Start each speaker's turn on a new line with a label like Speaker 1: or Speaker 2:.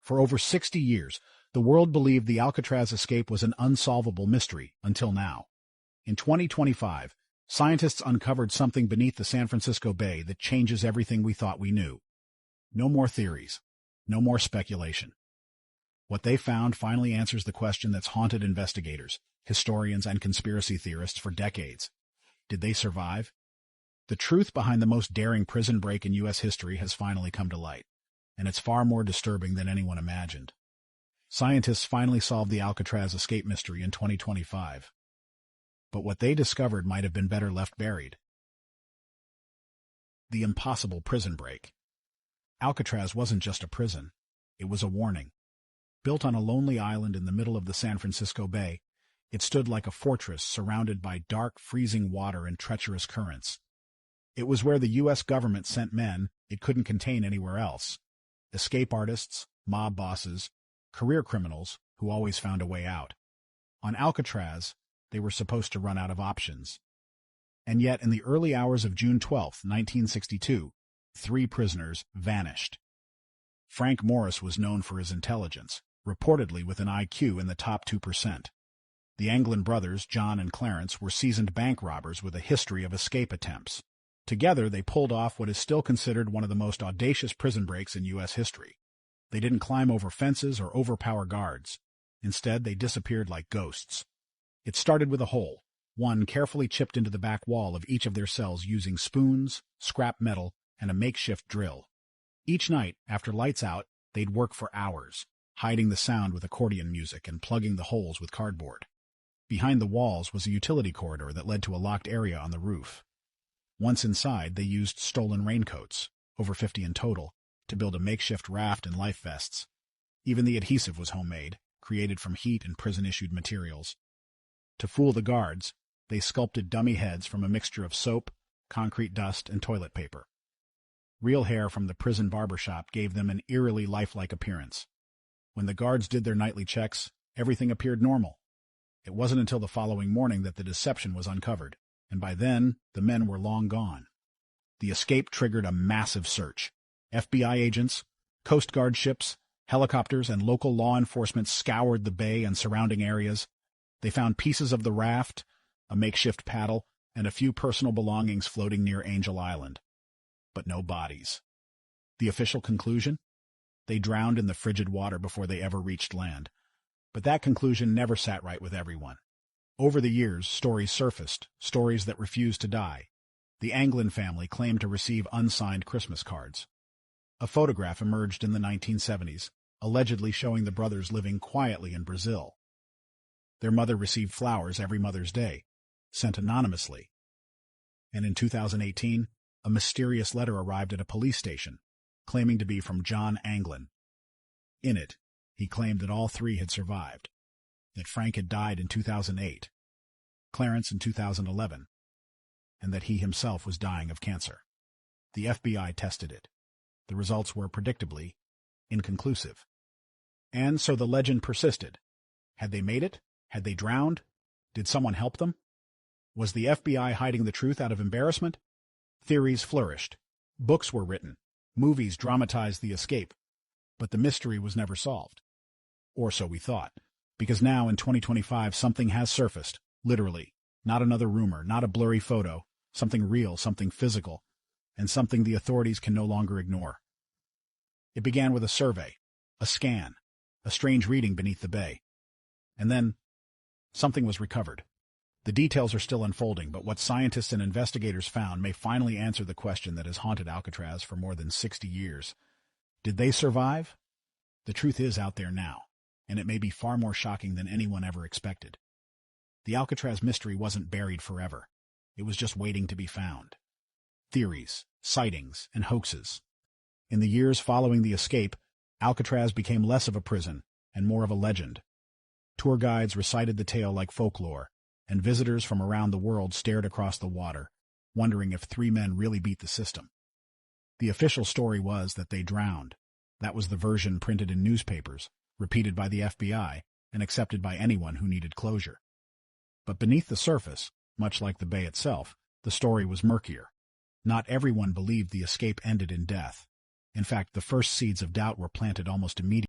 Speaker 1: For over 60 years, the world believed the Alcatraz escape was an unsolvable mystery until now. In 2025, scientists uncovered something beneath the San Francisco Bay that changes everything we thought we knew. No more theories. No more speculation. What they found finally answers the question that's haunted investigators, historians, and conspiracy theorists for decades. Did they survive? The truth behind the most daring prison break in U.S. history has finally come to light, and it's far more disturbing than anyone imagined. Scientists finally solved the Alcatraz escape mystery in 2025. But what they discovered might have been better left buried. The impossible prison break. Alcatraz wasn't just a prison. It was a warning. Built on a lonely island in the middle of the San Francisco Bay, it stood like a fortress surrounded by dark, freezing water and treacherous currents. It was where the U.S. government sent men it couldn't contain anywhere else. Escape artists, mob bosses, career criminals who always found a way out. On Alcatraz, they were supposed to run out of options. And yet, in the early hours of June 12, 1962, 3 prisoners vanished. Frank Morris was known for his intelligence, reportedly with an IQ in the top 2%. The Anglin brothers, John and Clarence, were seasoned bank robbers with a history of escape attempts. Together, they pulled off what is still considered one of the most audacious prison breaks in U.S. history. They didn't climb over fences or overpower guards. Instead, they disappeared like ghosts. It started with a hole, one carefully chipped into the back wall of each of their cells using spoons, scrap metal, and a makeshift drill. Each night, after lights out, they'd work for hours, hiding the sound with accordion music and plugging the holes with cardboard. Behind the walls was a utility corridor that led to a locked area on the roof. Once inside, they used stolen raincoats, over 50 in total, to build a makeshift raft and life vests. Even the adhesive was homemade, created from heat and prison-issued materials. To fool the guards, they sculpted dummy heads from a mixture of soap, concrete dust, and toilet paper. Real hair from the prison barber shop gave them an eerily lifelike appearance. When the guards did their nightly checks, everything appeared normal. It wasn't until the following morning that the deception was uncovered, and by then, the men were long gone. The escape triggered a massive search. FBI agents, Coast Guard ships, helicopters, and local law enforcement scoured the bay and surrounding areas. They found pieces of the raft, a makeshift paddle, and a few personal belongings floating near Angel Island. But no bodies. The official conclusion? They drowned in the frigid water before they ever reached land. But that conclusion never sat right with everyone. Over the years, stories surfaced, stories that refused to die. The Anglin family claimed to receive unsigned Christmas cards. A photograph emerged in the 1970s, allegedly showing the brothers living quietly in Brazil. Their mother received flowers every Mother's Day, sent anonymously. And in 2018, a mysterious letter arrived at a police station, claiming to be from John Anglin. In it, he claimed that all 3 had survived, that Frank had died in 2008, Clarence in 2011, and that he himself was dying of cancer. The FBI tested it. The results were, predictably, inconclusive. And so the legend persisted. Had they made it? Had they drowned? Did someone help them? Was the FBI hiding the truth out of embarrassment? Theories flourished. Books were written. Movies dramatized the escape. But the mystery was never solved. Or so we thought. Because now, in 2025, something has surfaced, literally. Not another rumor, not a blurry photo. Something real, something physical, and something the authorities can no longer ignore. It began with a survey, a scan, a strange reading beneath the bay. And then, something was recovered. The details are still unfolding, but what scientists and investigators found may finally answer the question that has haunted Alcatraz for more than 60 years. Did they survive? The truth is out there now, and it may be far more shocking than anyone ever expected. The Alcatraz mystery wasn't buried forever. It was just waiting to be found. Theories, sightings, and hoaxes. In the years following the escape, Alcatraz became less of a prison and more of a legend. Tour guides recited the tale like folklore, and visitors from around the world stared across the water, wondering if 3 men really beat the system. The official story was that they drowned. That was the version printed in newspapers, repeated by the FBI, and accepted by anyone who needed closure. But beneath the surface, much like the bay itself, the story was murkier. Not everyone believed the escape ended in death. In fact, the first seeds of doubt were planted almost immediately.